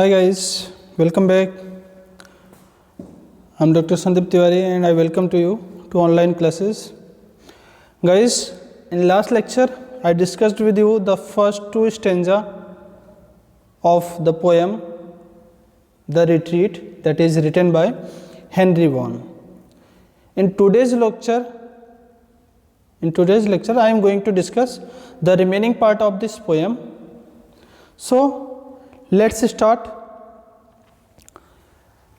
Hi guys, welcome back. I'm Dr. Sandeep Tiwari and I welcome to you to online classes. Guys, in last lecture I discussed with you the first two stanza of the poem The Retreat, that is written by Henry Vaughan. In today's lecture I am going to discuss the remaining part of this poem. So let's start.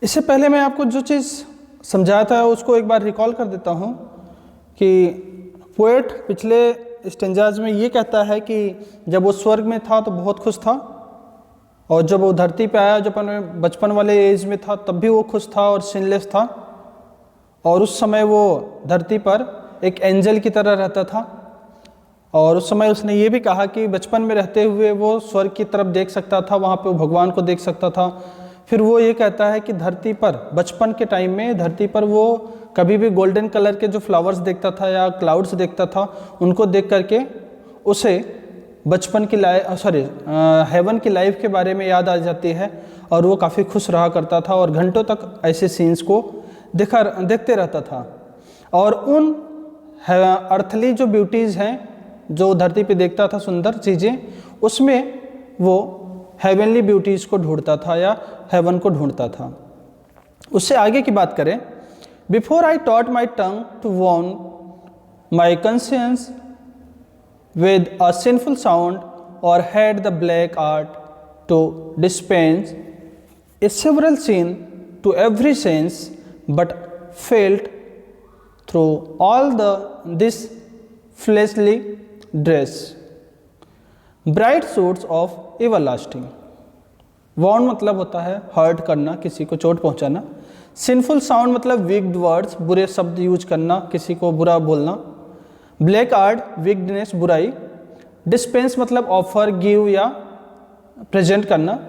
इससे पहले मैं आपको जो चीज़ समझाया था उसको एक बार recall कर देता हूँ कि पोएट पिछले स्टेंजाज में ये कहता है कि जब वो स्वर्ग में था तो बहुत खुश था, और जब वो धरती पे आया जब बचपन वाले एज में था तब भी वो खुश था और सिनलेस था, और उस समय वो धरती पर एक एंजल की तरह रहता था। और उस समय उसने ये भी कहा कि बचपन में रहते हुए वो स्वर्ग की तरफ देख सकता था, वहाँ पे वो भगवान को देख सकता था। फिर वो ये कहता है कि धरती पर बचपन के टाइम में धरती पर वो कभी भी गोल्डन कलर के जो फ्लावर्स देखता था या क्लाउड्स देखता था, उनको देख करके उसे बचपन की हेवन की लाइफ के बारे में याद आ जाती है, और वो काफ़ी खुश रहा करता था और घंटों तक ऐसे सीन्स को देखते रहता था। और उन अर्थली जो ब्यूटीज़ हैं जो धरती पे देखता था सुंदर चीज़ें, उसमें वो हेवनली ब्यूटीज़ को ढूंढता था या हेवन को ढूंढता था। उससे आगे की बात करें, before I taught my tongue to वॉर्न my conscience with a sinful sound और had the black art to dispense a several sin to every sense but felt through all this fleshly dress bright suits of everlasting। वॉर्न मतलब होता है hurt करना, किसी को चोट पहुंचाना। सिंफुल साउंड मतलब विक्ड वर्ड्स, बुरे शब्द यूज करना, किसी को बुरा बोलना। ब्लैक आर्ट विक्डनेस, बुराई। डिस्पेंस मतलब ऑफर, गिव या प्रेजेंट करना।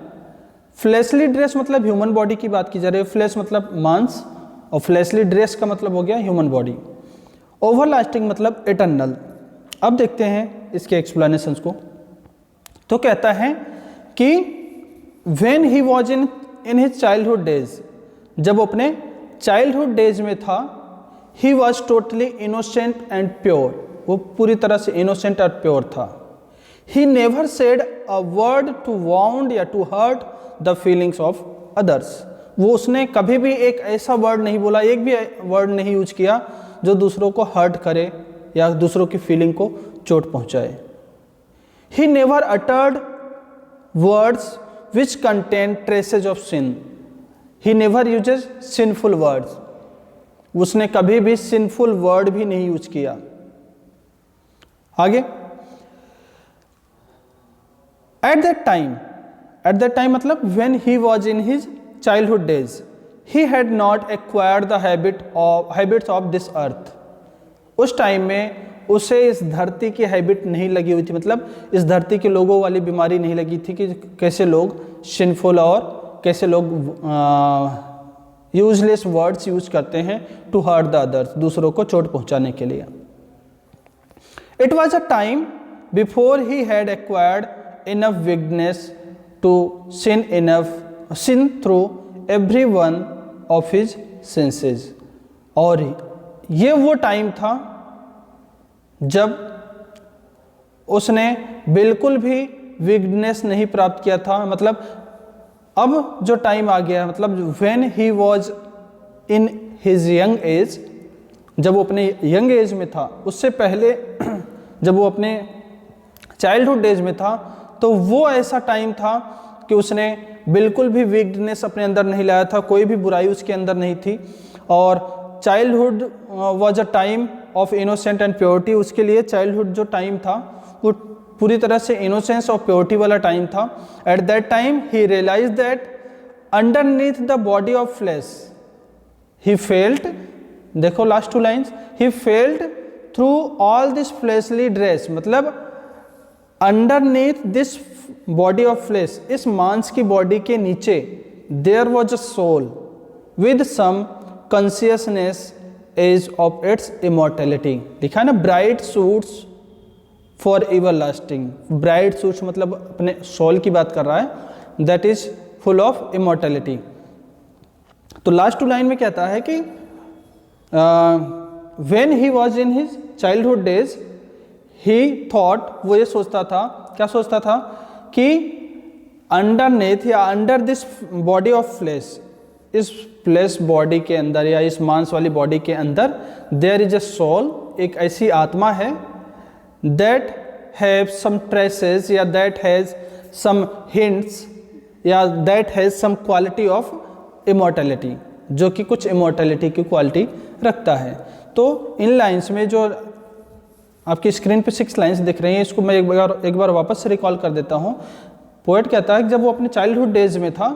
फ्लैशली ड्रेस मतलब ह्यूमन बॉडी की बात की जा रही है, फ्लैश मतलब मांस और फ्लैशली ड्रेस का मतलब हो गया ह्यूमन बॉडी। ओवरलास्टिंग मतलब इटर्नल। अब देखते हैं इसके एक्सप्लेनेशंस को। तो कहता है कि when he was in his childhood days, जब अपने चाइल्डहुड डेज में था, he was totally innocent and pure, वो पूरी तरह से इनोसेंट और प्योर था। He never said a word to wound या to hurt the feelings of others, वो उसने कभी भी एक ऐसा वर्ड नहीं बोला, एक भी वर्ड नहीं यूज किया जो दूसरों को हर्ट करे या दूसरों की फीलिंग को चोट पहुंचाए। He never uttered words which contain traces of sin, he never uses sinful words, उसने कभी भी सिनफुल वर्ड भी नहीं यूज किया। आगे, एट दैट टाइम मतलब when he was in his childhood days, he had not acquired the habits of this earth। उस time में उसे इस धरती की हैबिट नहीं लगी हुई थी, मतलब इस धरती के लोगों वाली बीमारी नहीं लगी थी कि कैसे लोग सिंफुल और कैसे लोग यूजलेस वर्ड्स यूज करते हैं टू हर्ट द अदर्स, दूसरों को चोट पहुंचाने के लिए। It was a time before he had acquired enough wickedness to sin through every one of his senses. और ये वो टाइम था जब उसने बिल्कुल भी विगनेस नहीं प्राप्त किया था, मतलब अब जो टाइम आ गया, मतलब when he was in his young age, जब वो अपने यंग एज में था, उससे पहले जब वो अपने चाइल्डहुड एज में था, तो वो ऐसा टाइम था कि उसने बिल्कुल भी वीकनेस अपने अंदर नहीं लाया था, कोई भी बुराई उसके अंदर नहीं थी। और childhood was a time of innocent and purity, उसके लिए चाइल्डहुड जो टाइम था वो पूरी तरह से इनोसेंस और प्योरिटी वाला टाइम था। At that time he realize that underneath the body of flesh he felt, देखो last two lines, he felt through all this fleshly dress, मतलब underneath this body of flesh, इस मांस की body के नीचे there was a soul with some consciousness as of its immortality. लिखा है ना, bright suits for everlasting. Bright suits मतलब अपने सोल की बात कर रहा है, that is full of immortality. तो लास्ट टू लाइन में कहता है कि when he was in his childhood days he thought, वो ये सोचता था, क्या सोचता था कि अंडरनेथ या under this body of flesh, इस फ्लेश बॉडी के अंदर या इस मांस वाली बॉडी के अंदर देयर इज अ सोल, एक ऐसी आत्मा है, दैट हैव सम ट्रेसेस या दैट हैज सम हिंट्स या that has some quality of immortality, जो कि कुछ इमोर्टैलिटी की क्वालिटी रखता है। तो इन लाइंस में जो आपकी स्क्रीन पे 6 लाइंस दिख रही हैं, इसको मैं एक बार वापस से रिकॉल कर देता हूँ। पोएट कहता है कि जब वो अपने चाइल्डहुड डेज में था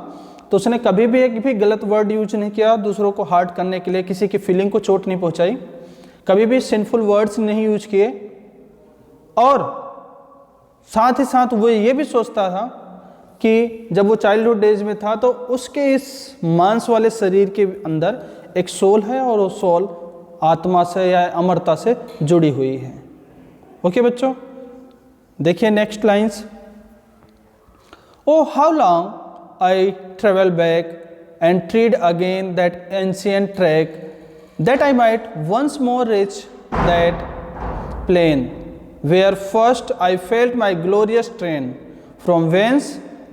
तो उसने कभी भी एक भी गलत वर्ड यूज नहीं किया दूसरों को हर्ट करने के लिए, किसी की फीलिंग को चोट नहीं पहुंचाई, कभी भी सिंफुल वर्ड्स नहीं यूज किए, और साथ ही साथ वो ये भी सोचता था कि जब वो चाइल्डहुड डेज में था तो उसके इस मांस वाले शरीर के अंदर एक सोल है और वो सोल आत्मा से या अमरता से जुड़ी हुई है। ओके बच्चों, देखिए next lines. O how long I travel back and tread again that ancient track that I might once more reach that plain where first I felt my glorious train, from whence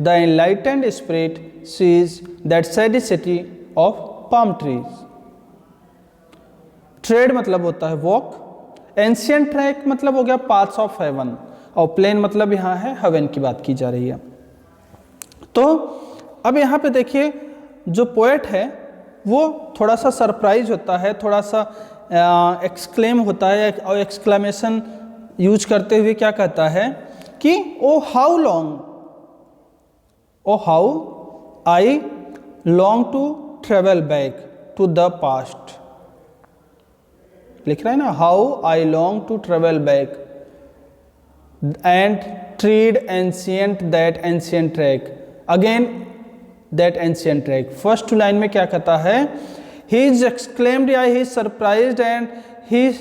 the enlightened spirit sees that sad city of palm trees. Trade मतलब होता है walk, ancient track मतलब हो गया paths of haven, और plane मतलब यहाँ है हेवन की बात की जा रही है। तो अब यहाँ पे देखिए जो पोएट है वो थोड़ा सा सरप्राइज होता है, थोड़ा सा एक्सक्लेम होता है और एक्सक्लेमेशन यूज करते हुए क्या कहता है कि O how long, O how I long to travel back to the past, लिख रहा है ना, how I long to travel back and tread ancient that ancient track again that ancient track. First line में क्या कहता है, he is exclaimed या he is surprised and he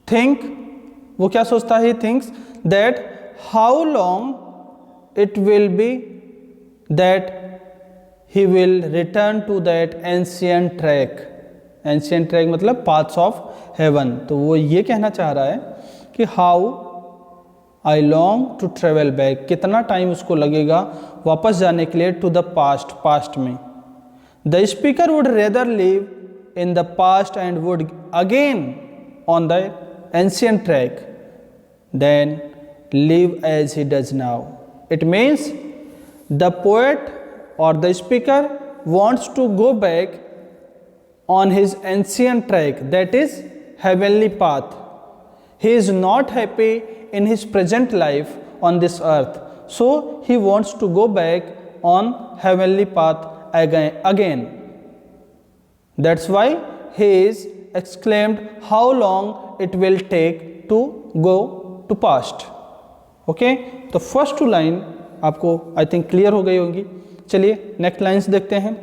think, वो क्या सोचता है, he thinks that how long it will be that he will return to that ancient track. Ancient track मतलब पाथ्स ऑफ हेवन। तो वो ये कहना चाह रहा है कि how I long to travel back, कितना टाइम उसको लगेगा वापस जाने के लिए टू द पास्ट, पास्ट में। The speaker would rather live in the past and would again on the ancient track than live as he does now. It means the poet or the speaker wants to go back on his ancient track, that is heavenly path. He is not happy in his present life on this earth, so he wants to go back on heavenly path again. That's why he is exclaimed how long it will take to go to past. Okay, तो first 2 line आपको I think clear हो गई होंगी। चलिए next lines देखते हैं।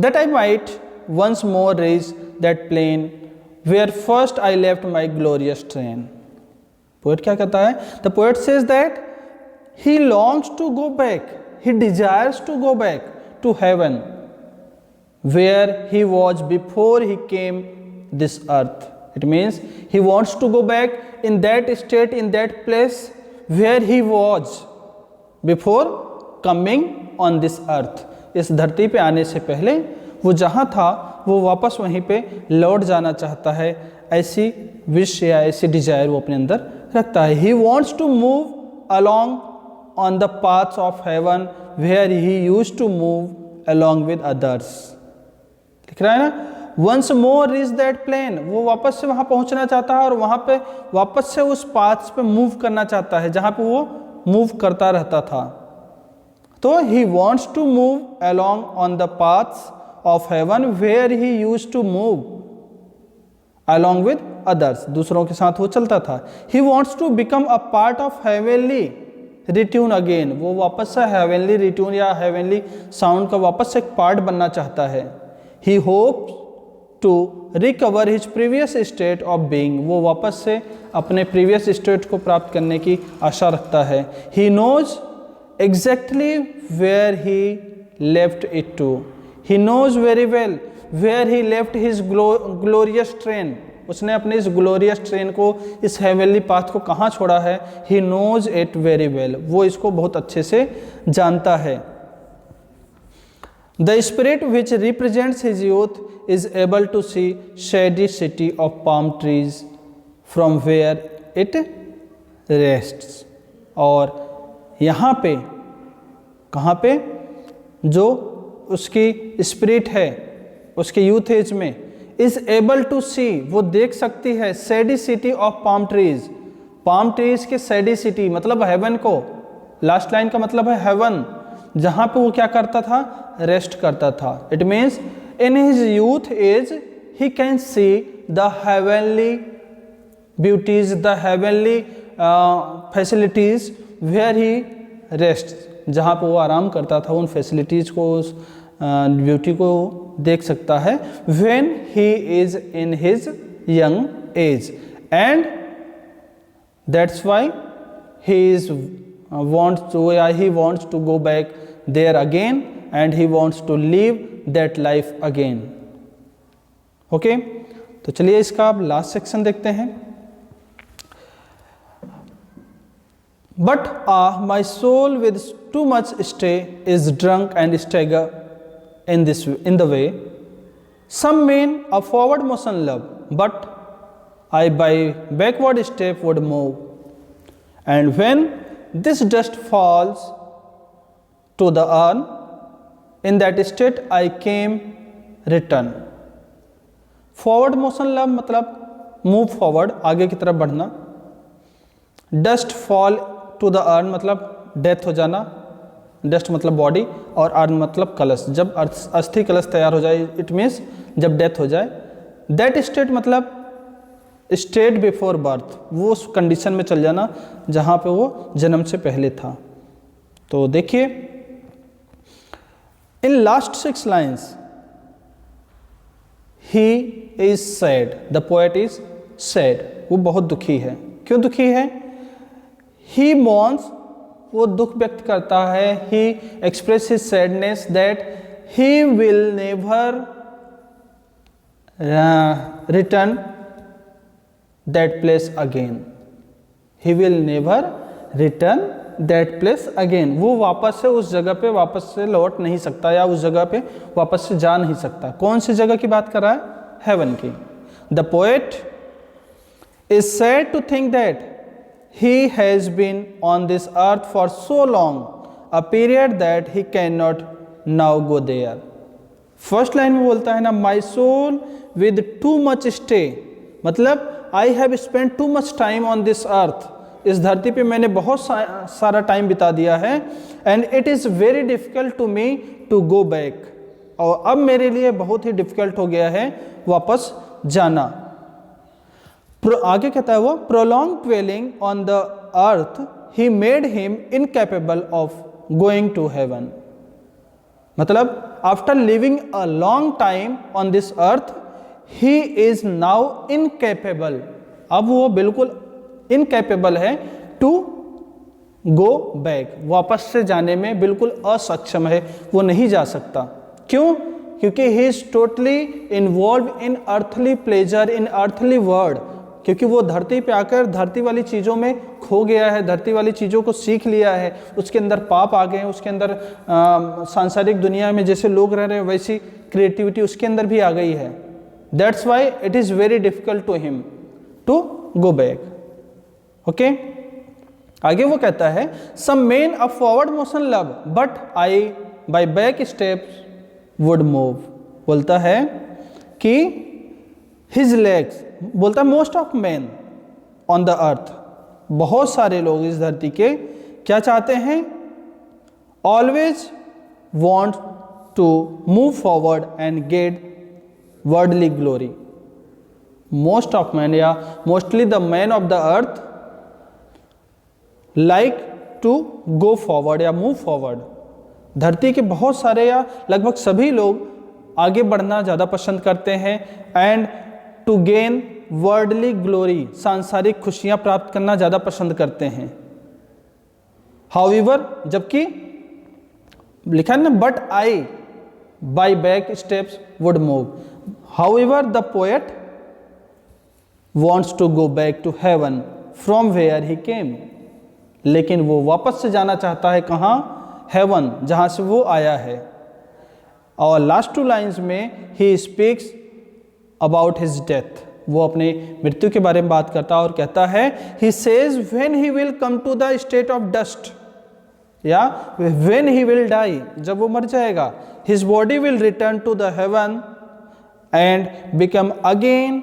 That I might once more reach that plane where first I left my glorious train. Poet क्या कहता है, the poet says that he longs to go back, he desires to go back to heaven where he was before he came this earth. It means he wants to go back in that state, in that place where he was before coming on this earth. इस धरती पे आने से पहले वो जहाँ था वो वापस वहीं पे लौट जाना चाहता है। ऐसी विश या ऐसी डिजायर वो अपने अंदर रखता है। He wants to move along on the paths of heaven where he used to move along with others. लिख रहा है ना, once more reach that plane, वो वापस से वहां पहुंचना चाहता है और वहां पे वापस से उस पाथ पे मूव करना चाहता है जहां पे वो मूव करता रहता था। तो he wants to move along on the paths of heaven where he used to move along with others, दूसरों के साथ वो चलता था। He wants to become a part of heavenly retune again, वो वापस से हेवनली रिट्यून या हेवनली साउंड का वापस से एक पार्ट बनना चाहता है। He hopes to recover his previous state of being, वो वापस से अपने previous state को प्राप्त करने की आशा रखता है। He knows exactly where he left it to. He knows very well where he left his glorious train. उसने अपने इस ग्लोरियस ट्रेन को, इस हेवनली पाथ को कहाँ छोड़ा है? He knows it very well. वो इसको बहुत अच्छे से जानता है. The spirit which represents his youth is able to see shady city of palm trees from where it rests. और यहाँ पे, कहाँ पे? जो उसकी स्पिरिट है उसके यूथ एज में, इज एबल टू सी, वो देख सकती है, shady city of palm trees, palm trees के सैडी सिटी मतलब हेवन को, लास्ट लाइन का मतलब है हेवन, जहाँ पे वो क्या करता था? रेस्ट करता था. It means in his youth age he can see the heavenly beauties, the heavenly facilities where he rest, जहाँ पे वो आराम करता था, उन फैसिलिटीज़ को, उस ब्यूटी को देख सकता है. When he is in his young age, and that's why he is wants to go back there again, and he wants to live that life again. Okay, तो चलिए इसका अब लास्ट सेक्शन देखते हैं. But my soul with too much stay is drunk and stagger in the way. Some men a forward motion love, but I by backward step would move. And when this dust falls to the earth, in that state I came return. Forward motion love मतलब move forward, आगे की तरफ बढ़ना. Dust fall to the earth मतलब death हो जाना, dust मतलब body, और अर्थ मतलब कलश, जब अस्थि कलश तैयार हो जाए, इट मीन्स जब डेथ हो जाए. दैट स्टेट मतलब स्टेट बिफोर बर्थ, वो उस कंडीशन में चल जाना जहाँ पे वो जन्म से पहले था. तो देखिए in last 6 lines, he is sad, the poet is sad, वो बहुत दुखी है. क्यों दुखी है? ही मॉर्न्स, वो दुख व्यक्त करता है. He express his sadness that he will never return that place again. He will never return that place again. वो वापस से उस जगह पे वापस से लौट नहीं सकता, या उस जगह पे वापस से जा नहीं सकता. कौन सी जगह की बात कर रहा है? हेवन की. The poet is sad to think that he has been on this earth for so long, a period that he cannot now go there. First line में बोलता है ना, my soul with too much stay, मतलब I have spend too much time on this earth, इस धरती पे मैंने बहुत सारा टाइम बिता दिया है. And it is very difficult to me to go back, और अब मेरे लिए बहुत ही डिफिकल्ट हो गया है वापस जाना. आगे कहता है वो, prolong dwelling on the earth he made him incapable of going to heaven. मतलब after living a long time on this earth he is now incapable, अब वो बिल्कुल इनकैपेबल है टू गो बैक, वापस से जाने में बिल्कुल असक्षम है, वो नहीं जा सकता. क्यों? क्योंकि he is totally involve in earthly pleasure, in earthly world, क्योंकि वो धरती पे आकर धरती वाली चीज़ों में खो गया है, धरती वाली चीज़ों को सीख लिया है, उसके अंदर पाप आ गए हैं, उसके अंदर सांसारिक दुनिया में जैसे लोग रह रहे हैं वैसी क्रिएटिविटी उसके अंदर भी आ गई है. That's why it is very difficult to him to go back. Okay, आगे वो कहता है, some men a forward motion love, but I by back steps would move. बोलता है कि हिज लेग्स, बोलता है most of man on the earth, बहुत सारे लोग इस धरती के क्या चाहते हैं? Always want to move forward and get worldly glory. Most of man या mostly the man of the earth like to go forward या मूव फॉरवर्ड. धरती के बहुत सारे या लगभग सभी लोग आगे बढ़ना ज़्यादा पसंद करते हैं. And to gain worldly glory, सांसारिक खुशियाँ प्राप्त करना ज़्यादा पसंद करते हैं. हाउएवर, जबकि लिखा है ना, but I by back steps would move. However the poet wants to go back to heaven from where he came। लेकिन वो वापस से जाना चाहता है कहाँ? हेवन, जहाँ से वो आया है। और लास्ट 2 लाइन्स में he speaks about his death, वो अपने मृत्यु के बारे में बात करता है और कहता है he says when he will come to the state of dust, या व्हेन ही विल डाई, जब वो मर जाएगा, his body will return to the heaven and become again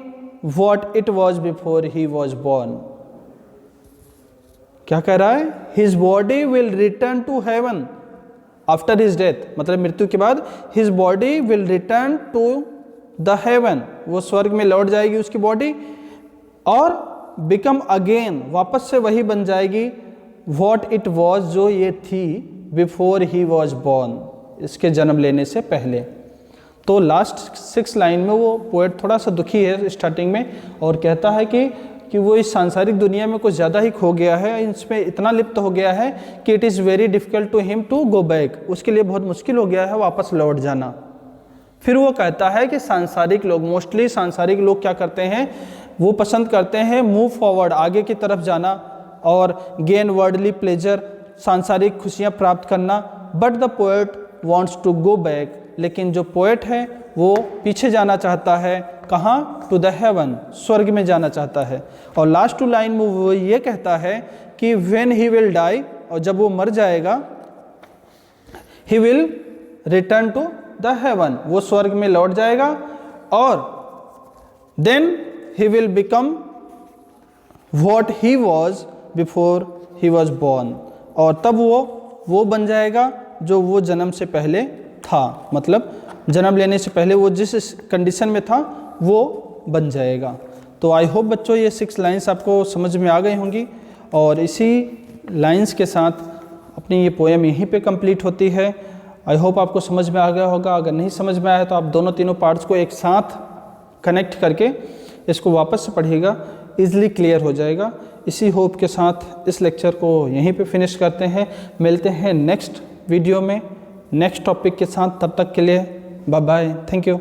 what it was before he was born। क्या कह रहा है? his body will return to heaven after his death, मतलब मृत्यु के बाद his body will return to the heaven, वो स्वर्ग में लौट जाएगी उसकी बॉडी, और become again, वापस से वही बन जाएगी what it was, जो ये थी before he was born, इसके जन्म लेने से पहले। तो लास्ट 6 लाइन में वो पोएट थोड़ा सा दुखी है स्टार्टिंग में, और कहता है कि वो इस सांसारिक दुनिया में कुछ ज़्यादा ही खो गया है, इसमें इतना लिप्त हो गया है कि it is very difficult to him to go back, उसके लिए बहुत मुश्किल हो गया है वापस लौट जाना। फिर वो कहता है कि सांसारिक लोग, मोस्टली सांसारिक लोग क्या करते हैं, वो पसंद करते हैं मूव फॉरवर्ड, आगे की तरफ जाना, और गेन वर्डली प्लेजर, सांसारिक खुशियाँ प्राप्त करना, but the poet wants to go back, लेकिन जो पोएट है वो पीछे जाना चाहता है, कहाँ? टू द हेवन, स्वर्ग में जाना चाहता है। और लास्ट 2 लाइन में वो ये कहता है कि व्हेन ही विल डाई, और जब वो मर जाएगा, he will return to the heaven, वो स्वर्ग में लौट जाएगा, और then he will become what he was before he was born, और तब वो बन जाएगा जो वो जन्म से पहले था, मतलब जन्म लेने से पहले वो जिस कंडीशन में था वो बन जाएगा। तो आई होप बच्चों ये 6 लाइन्स आपको समझ में आ गई होंगी, और इसी लाइन्स के साथ अपनी ये पोएम यहीं पे कंप्लीट होती है। आई होप आपको समझ में आ गया होगा। अगर नहीं समझ में आया तो आप दोनों तीनों पार्ट्स को एक साथ कनेक्ट करके इसको वापस से पढ़िएगा, ईज़िली क्लियर हो जाएगा। इसी होप के साथ इस लेक्चर को यहीं पे फिनिश करते हैं। मिलते हैं नेक्स्ट वीडियो में नेक्स्ट टॉपिक के साथ, तब तक के लिए बाय बाय, थैंक यू।